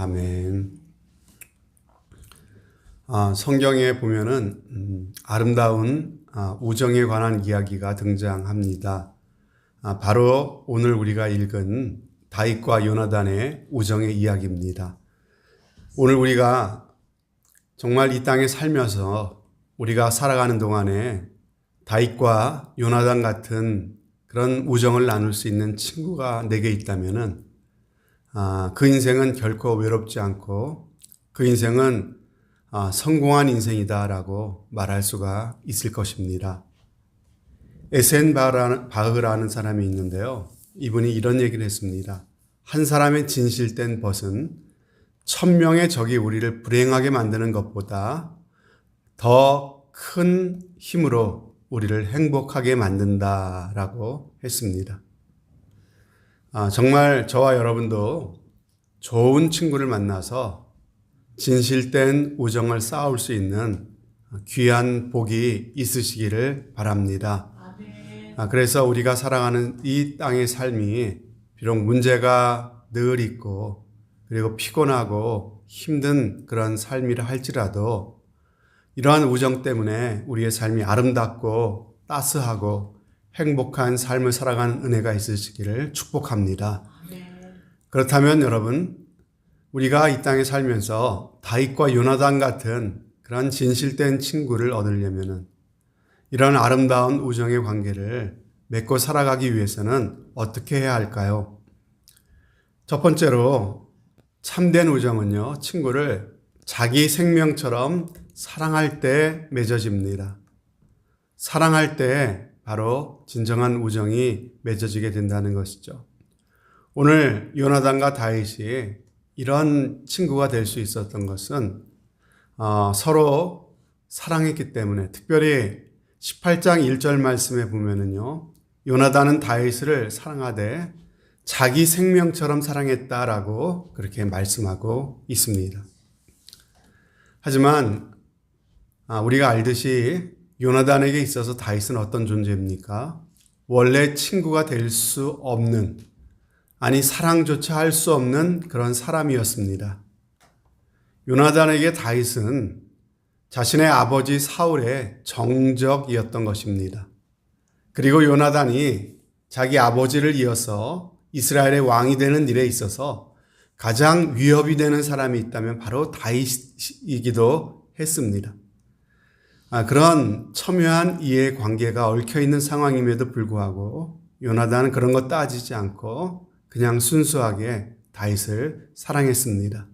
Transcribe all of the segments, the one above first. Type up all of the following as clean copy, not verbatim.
아멘. 성경에 보면은 아름다운 우정에 관한 이야기가 등장합니다. 바로 오늘 우리가 읽은 다윗과 요나단의 우정의 이야기입니다. 오늘 우리가 정말 이 땅에 살면서 우리가 살아가는 동안에 다윗과 요나단 같은 그런 우정을 나눌 수 있는 친구가 내게 있다면은 그 인생은 결코 외롭지 않고 그 인생은 성공한 인생이다라고 말할 수가 있을 것입니다. 에센 바흐라는 사람이 있는데요. 이분이 이런 얘기를 했습니다. 한 사람의 진실된 벗은 1000명의 적이 우리를 불행하게 만드는 것보다 더 큰 힘으로 우리를 행복하게 만든다라고 했습니다. 정말 저와 여러분도 좋은 친구를 만나서 진실된 우정을 쌓을 수 있는 귀한 복이 있으시기를 바랍니다. 그래서 우리가 살아가는 이 땅의 삶이 비록 문제가 늘 있고 그리고 피곤하고 힘든 그런 삶이라 할지라도 이러한 우정 때문에 우리의 삶이 아름답고 따스하고 행복한 삶을 살아가는 은혜가 있으시기를 축복합니다. 그렇다면 여러분, 우리가 이 땅에 살면서 다윗과 요나단 같은 그런 진실된 친구를 얻으려면은 이런 아름다운 우정의 관계를 맺고 살아가기 위해서는 어떻게 해야 할까요? 첫 번째로 참된 우정은요, 친구를 자기 생명처럼 사랑할 때 맺어집니다. 사랑할 때 바로 진정한 우정이 맺어지게 된다는 것이죠. 오늘 요나단과 다윗이 이런 친구가 될 수 있었던 것은 서로 사랑했기 때문에, 특별히 18장 1절 말씀에 보면은요, 요나단은 다윗을 사랑하되 자기 생명처럼 사랑했다라고 그렇게 말씀하고 있습니다. 하지만 우리가 알듯이 요나단에게 있어서 다윗은 어떤 존재입니까? 원래 친구가 될 수 없는, 아니 사랑조차 할 수 없는 그런 사람이었습니다. 요나단에게 다윗은 자신의 아버지 사울의 정적이었던 것입니다. 그리고 요나단이 자기 아버지를 이어서 이스라엘의 왕이 되는 일에 있어서 가장 위협이 되는 사람이 있다면 바로 다윗이기도 했습니다. 그런 첨예한 이해관계가 얽혀있는 상황임에도 불구하고 요나단은 그런 거 따지지 않고 그냥 순수하게 다윗을 사랑했습니다.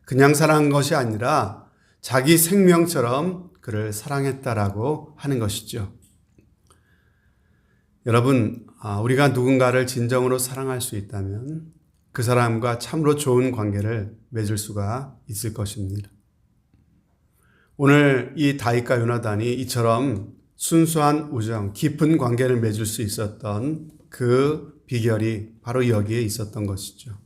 그냥 사랑한 것이 아니라 자기 생명처럼 그를 사랑했다라고 하는 것이죠. 여러분, 우리가 누군가를 진정으로 사랑할 수 있다면 그 사람과 참으로 좋은 관계를 맺을 수가 있을 것입니다. 오늘 이 다윗과 요나단이 이처럼 순수한 우정, 깊은 관계를 맺을 수 있었던 그 비결이 바로 여기에 있었던 것이죠.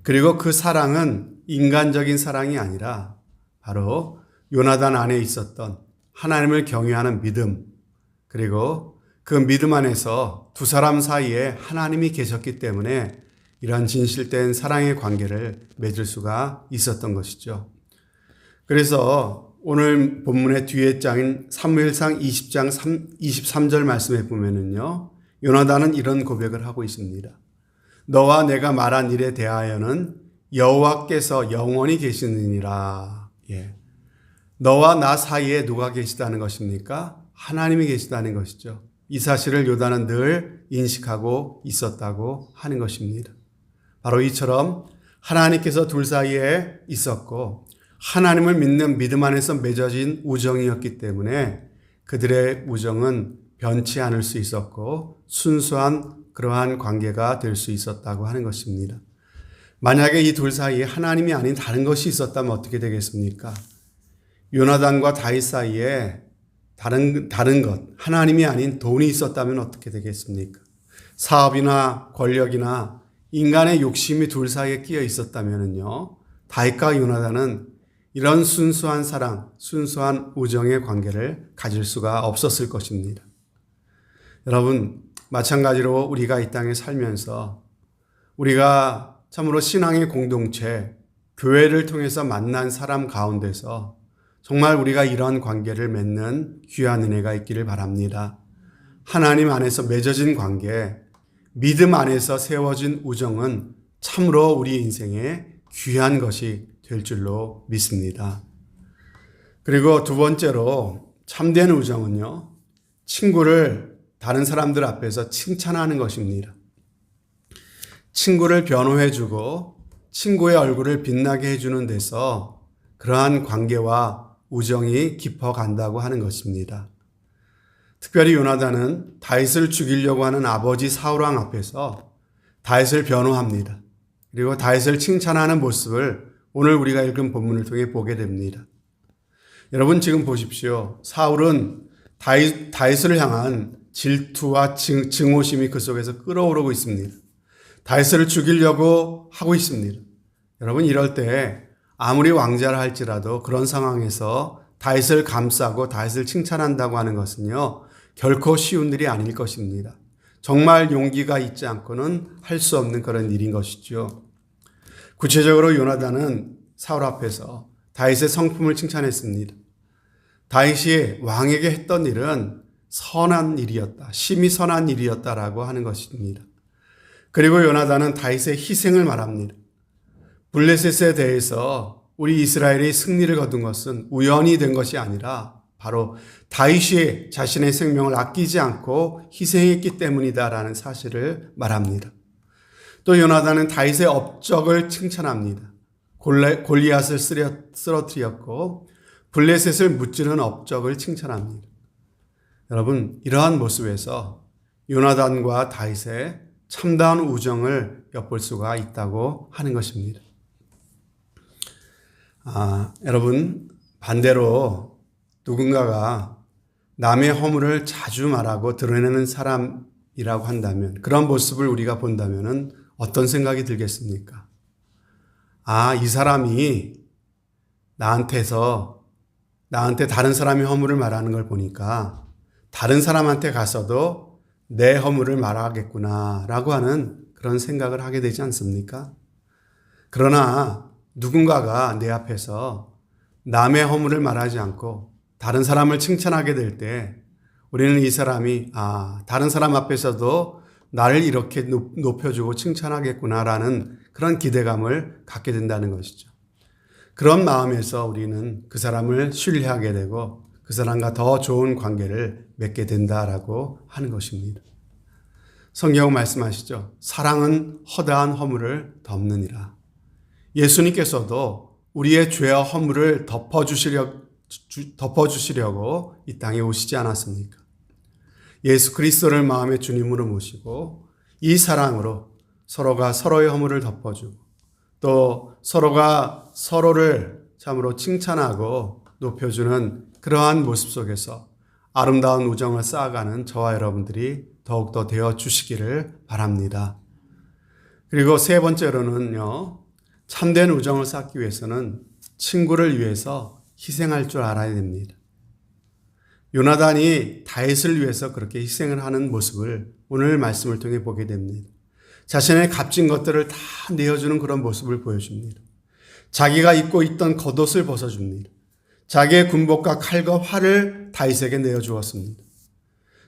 그리고 그 사랑은 인간적인 사랑이 아니라 바로 요나단 안에 있었던 하나님을 경외하는 믿음, 그리고 그 믿음 안에서 두 사람 사이에 하나님이 계셨기 때문에 이러한 진실된 사랑의 관계를 맺을 수가 있었던 것이죠. 그래서 오늘 본문의 뒤에 장인 사무엘상 20장 23절 말씀에 보면은요, 요나단은 이런 고백을 하고 있습니다. 너와 내가 말한 일에 대하여는 여호와께서 영원히 계시느니라. 너와 나 사이에 누가 계시다는 것입니까? 하나님이 계시다는 것이죠. 이 사실을 요나단은 늘 인식하고 있었다고 하는 것입니다. 바로 이처럼 하나님께서 둘 사이에 있었고 하나님을 믿는 믿음 안에서 맺어진 우정이었기 때문에 그들의 우정은 변치 않을 수 있었고 순수한 그러한 관계가 될 수 있었다고 하는 것입니다. 만약에 이 둘 사이에 하나님이 아닌 다른 것이 있었다면 어떻게 되겠습니까? 요나단과 다윗 사이에 다른 것, 하나님이 아닌 돈이 있었다면 어떻게 되겠습니까? 사업이나 권력이나 인간의 욕심이 둘 사이에 끼어 있었다면요, 다윗과 요나단은 이런 순수한 사랑, 순수한 우정의 관계를 가질 수가 없었을 것입니다. 여러분, 마찬가지로 우리가 이 땅에 살면서 우리가 참으로 신앙의 공동체, 교회를 통해서 만난 사람 가운데서 정말 우리가 이런 관계를 맺는 귀한 은혜가 있기를 바랍니다. 하나님 안에서 맺어진 관계, 믿음 안에서 세워진 우정은 참으로 우리 인생에 귀한 것이 될 줄로 믿습니다. 그리고 두 번째로 참된 우정은요, 친구를 다른 사람들 앞에서 칭찬하는 것입니다. 친구를 변호해주고 친구의 얼굴을 빛나게 해주는 데서 그러한 관계와 우정이 깊어간다고 하는 것입니다. 특별히 요나단은 다윗을 죽이려고 하는 아버지 사울왕 앞에서 다윗을 변호합니다. 그리고 다윗을 칭찬하는 모습을 오늘 우리가 읽은 본문을 통해 보게 됩니다. 여러분 지금 보십시오. 사울은 다윗을 향한 질투와 증오심이 그 속에서 끓어오르고 있습니다. 다윗을 죽이려고 하고 있습니다. 여러분 이럴 때 아무리 왕자라 할지라도 그런 상황에서 다윗을 감싸고 다윗을 칭찬한다고 하는 것은요, 결코 쉬운 일이 아닐 것입니다. 정말 용기가 있지 않고는 할 수 없는 그런 일인 것이죠. 구체적으로 요나단은 사울 앞에서 다윗의 성품을 칭찬했습니다. 다윗이 왕에게 했던 일은 선한 일이었다. 심히 선한 일이었다라고 하는 것입니다. 그리고 요나단은 다윗의 희생을 말합니다. 블레셋에 대해서 우리 이스라엘이 승리를 거둔 것은 우연히 된 것이 아니라 바로 다윗이 자신의 생명을 아끼지 않고 희생했기 때문이다라는 사실을 말합니다. 또 요나단은 다윗의 업적을 칭찬합니다. 골리앗을 쓰러뜨렸고 블레셋을 무찌른 업적을 칭찬합니다. 여러분 이러한 모습에서 요나단과 다윗의 참다운 우정을 엿볼 수가 있다고 하는 것입니다. 여러분 반대로 누군가가 남의 허물을 자주 말하고 드러내는 사람이라고 한다면, 그런 모습을 우리가 본다면 어떤 생각이 들겠습니까? 이 사람이 나한테 다른 사람의 허물을 말하는 걸 보니까 다른 사람한테 가서도 내 허물을 말하겠구나 라고 하는 그런 생각을 하게 되지 않습니까? 그러나 누군가가 내 앞에서 남의 허물을 말하지 않고 다른 사람을 칭찬하게 될 때 우리는 이 사람이 다른 사람 앞에서도 나를 이렇게 높여주고 칭찬하겠구나라는 그런 기대감을 갖게 된다는 것이죠. 그런 마음에서 우리는 그 사람을 신뢰하게 되고 그 사람과 더 좋은 관계를 맺게 된다라고 하는 것입니다. 성경은 말씀하시죠. 사랑은 허다한 허물을 덮느니라. 예수님께서도 우리의 죄와 허물을 덮어주시려고 이 땅에 오시지 않았습니까? 예수 그리스도를 마음의 주님으로 모시고 이 사랑으로 서로가 서로의 허물을 덮어주고 또 서로가 서로를 참으로 칭찬하고 높여주는 그러한 모습 속에서 아름다운 우정을 쌓아가는 저와 여러분들이 더욱더 되어 주시기를 바랍니다. 그리고 세 번째로는요, 참된 우정을 쌓기 위해서는 친구를 위해서 희생할 줄 알아야 됩니다. 요나단이 다윗을 위해서 그렇게 희생을 하는 모습을 오늘 말씀을 통해 보게 됩니다. 자신의 값진 것들을 다 내어주는 그런 모습을 보여줍니다. 자기가 입고 있던 겉옷을 벗어줍니다. 자기의 군복과 칼과 활을 다윗에게 내어주었습니다.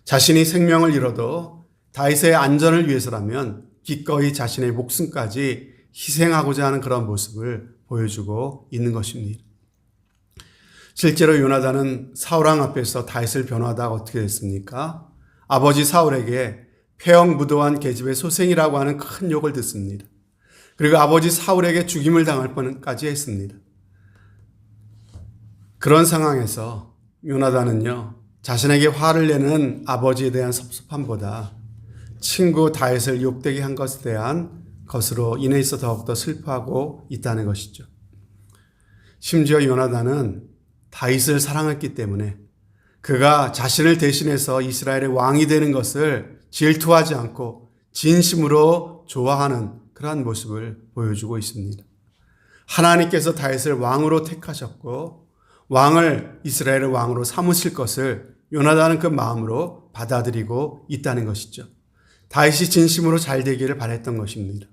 자신이 생명을 잃어도 다윗의 안전을 위해서라면 기꺼이 자신의 목숨까지 희생하고자 하는 그런 모습을 보여주고 있는 것입니다. 실제로 요나단은 사울왕 앞에서 다윗을 변호하다가 어떻게 됐습니까? 아버지 사울에게 폐역무도한 계집의 소생이라고 하는 큰 욕을 듣습니다. 그리고 아버지 사울에게 죽임을 당할 뻔까지 했습니다. 그런 상황에서 요나단은요, 자신에게 화를 내는 아버지에 대한 섭섭함보다 친구 다윗을 욕되게 한 것에 대한 것으로 인해서 더욱더 슬퍼하고 있다는 것이죠. 심지어 요나단은 다윗을 사랑했기 때문에 그가 자신을 대신해서 이스라엘의 왕이 되는 것을 질투하지 않고 진심으로 좋아하는 그러한 모습을 보여주고 있습니다. 하나님께서 다윗을 왕으로 택하셨고 왕을 이스라엘의 왕으로 삼으실 것을 요나단은 그 마음으로 받아들이고 있다는 것이죠. 다윗이 진심으로 잘 되기를 바랬던 것입니다.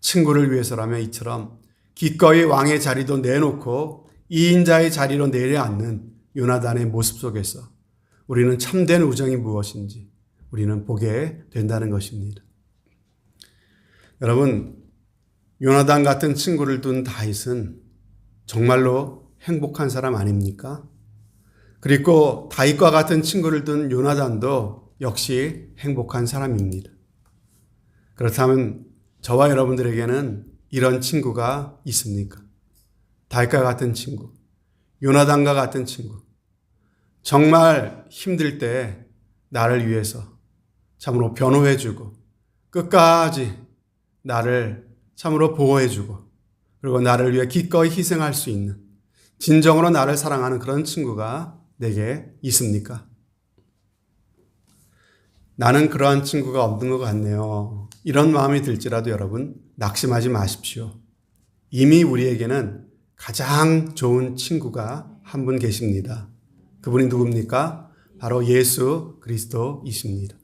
친구를 위해서라면 이처럼 기꺼이 왕의 자리도 내놓고 2인자의 자리로 내려앉는 요나단의 모습 속에서 우리는 참된 우정이 무엇인지 우리는 보게 된다는 것입니다. 여러분, 요나단 같은 친구를 둔 다윗은 정말로 행복한 사람 아닙니까? 그리고 다윗과 같은 친구를 둔 요나단도 역시 행복한 사람입니다. 그렇다면 저와 여러분들에게는 이런 친구가 있습니까? 다윗과 같은 친구, 요나단과 같은 친구. 정말 힘들 때 나를 위해서 참으로 변호해주고 끝까지 나를 참으로 보호해주고 그리고 나를 위해 기꺼이 희생할 수 있는 진정으로 나를 사랑하는 그런 친구가 내게 있습니까? 나는 그러한 친구가 없는 것 같네요. 이런 마음이 들지라도 여러분 낙심하지 마십시오. 이미 우리에게는 가장 좋은 친구가 한 분 계십니다. 그분이 누굽니까? 바로 예수 그리스도이십니다.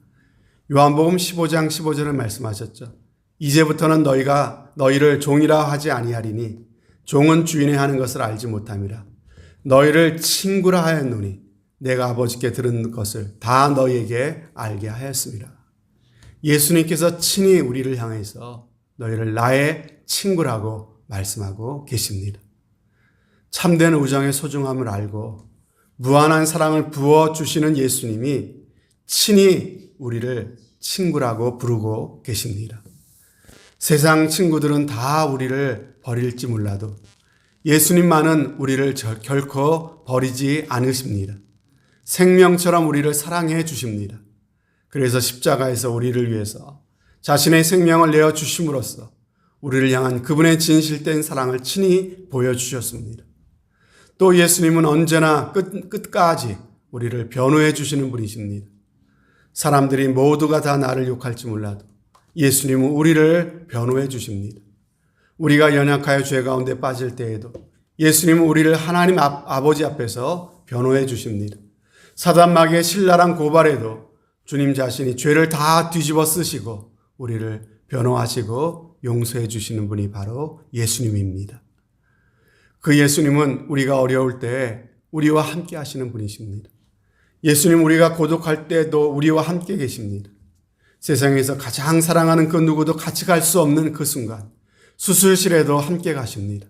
요한복음 15장 15절에 말씀하셨죠. 이제부터는 너희가 너희를 종이라 하지 아니하리니 종은 주인의 하는 것을 알지 못함이라. 너희를 친구라 하였노니 내가 아버지께 들은 것을 다 너희에게 알게 하였습니다. 예수님께서 친히 우리를 향해서 너희를 나의 친구라고 말씀하고 계십니다. 참된 우정의 소중함을 알고 무한한 사랑을 부어주시는 예수님이 친히 우리를 친구라고 부르고 계십니다. 세상 친구들은 다 우리를 버릴지 몰라도 예수님만은 우리를 결코 버리지 않으십니다. 생명처럼 우리를 사랑해 주십니다. 그래서 십자가에서 우리를 위해서 자신의 생명을 내어 주심으로써 우리를 향한 그분의 진실된 사랑을 친히 보여주셨습니다. 또 예수님은 언제나 끝까지 우리를 변호해 주시는 분이십니다. 사람들이 모두가 다 나를 욕할지 몰라도 예수님은 우리를 변호해 주십니다. 우리가 연약하여 죄 가운데 빠질 때에도 예수님은 우리를 하나님 아버지 앞에서 변호해 주십니다. 사단마귀의 신랄한 고발에도 주님 자신이 죄를 다 뒤집어 쓰시고 우리를 변호하시고 용서해 주시는 분이 바로 예수님입니다. 그 예수님은 우리가 어려울 때 우리와 함께 하시는 분이십니다. 예수님 우리가 고독할 때도 우리와 함께 계십니다. 세상에서 가장 사랑하는 그 누구도 같이 갈 수 없는 그 순간, 수술실에도 함께 가십니다.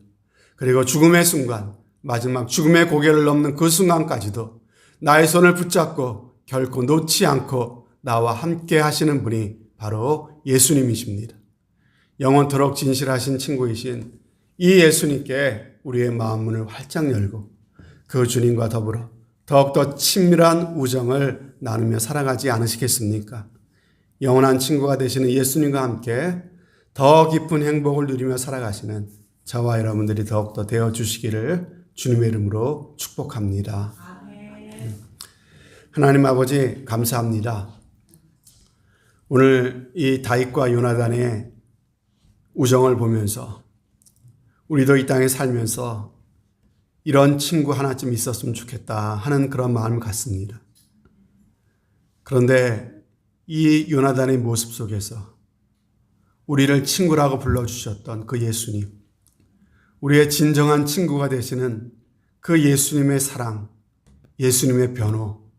그리고 죽음의 순간, 마지막 죽음의 고개를 넘는 그 순간까지도 나의 손을 붙잡고 결코 놓지 않고 나와 함께 하시는 분이 바로 예수님이십니다. 영원토록 진실하신 친구이신 이 예수님께 우리의 마음 문을 활짝 열고 그 주님과 더불어 더욱더 친밀한 우정을 나누며 살아가지 않으시겠습니까? 영원한 친구가 되시는 예수님과 함께 더 깊은 행복을 누리며 살아가시는 저와 여러분들이 더욱더 되어주시기를 주님의 이름으로 축복합니다. 하나님 아버지 감사합니다. 오늘 이 다윗과 요나단의 우정을 보면서 우리도 이 땅에 살면서 이런 친구 하나쯤 있었으면 좋겠다 하는 그런 마음을 갖습니다. 그런데 이 요나단의 모습 속에서 우리를 친구라고 불러주셨던 그 예수님, 우리의 진정한 친구가 되시는 그 예수님의 사랑, 예수님의 변호,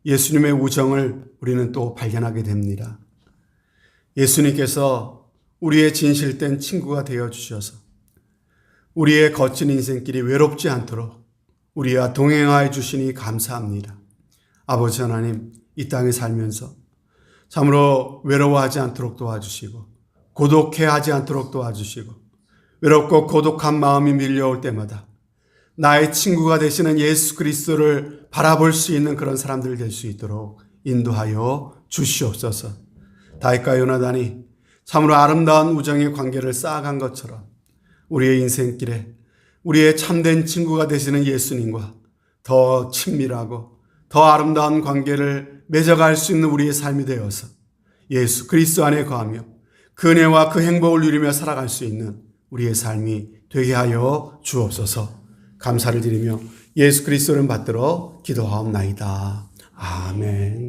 예수님의 우정을 우리는 또 발견하게 됩니다. 예수님께서 우리의 진실된 친구가 되어주셔서 우리의 거친 인생길이 외롭지 않도록 우리와 동행하여 주시니 감사합니다. 아버지 하나님, 이 땅에 살면서 참으로 외로워하지 않도록 도와주시고 고독해하지 않도록 도와주시고 외롭고 고독한 마음이 밀려올 때마다 나의 친구가 되시는 예수 그리스도를 바라볼 수 있는 그런 사람들 될 수 있도록 인도하여 주시옵소서. 다윗과 요나단이 참으로 아름다운 우정의 관계를 쌓아간 것처럼 우리의 인생길에 우리의 참된 친구가 되시는 예수님과 더 친밀하고 더 아름다운 관계를 맺어갈 수 있는 우리의 삶이 되어서 예수 그리스도 안에 거하며 그 은혜와 그 행복을 누리며 살아갈 수 있는 우리의 삶이 되게 하여 주옵소서. 감사를 드리며 예수 그리스도를 받들어 기도하옵나이다. 아멘.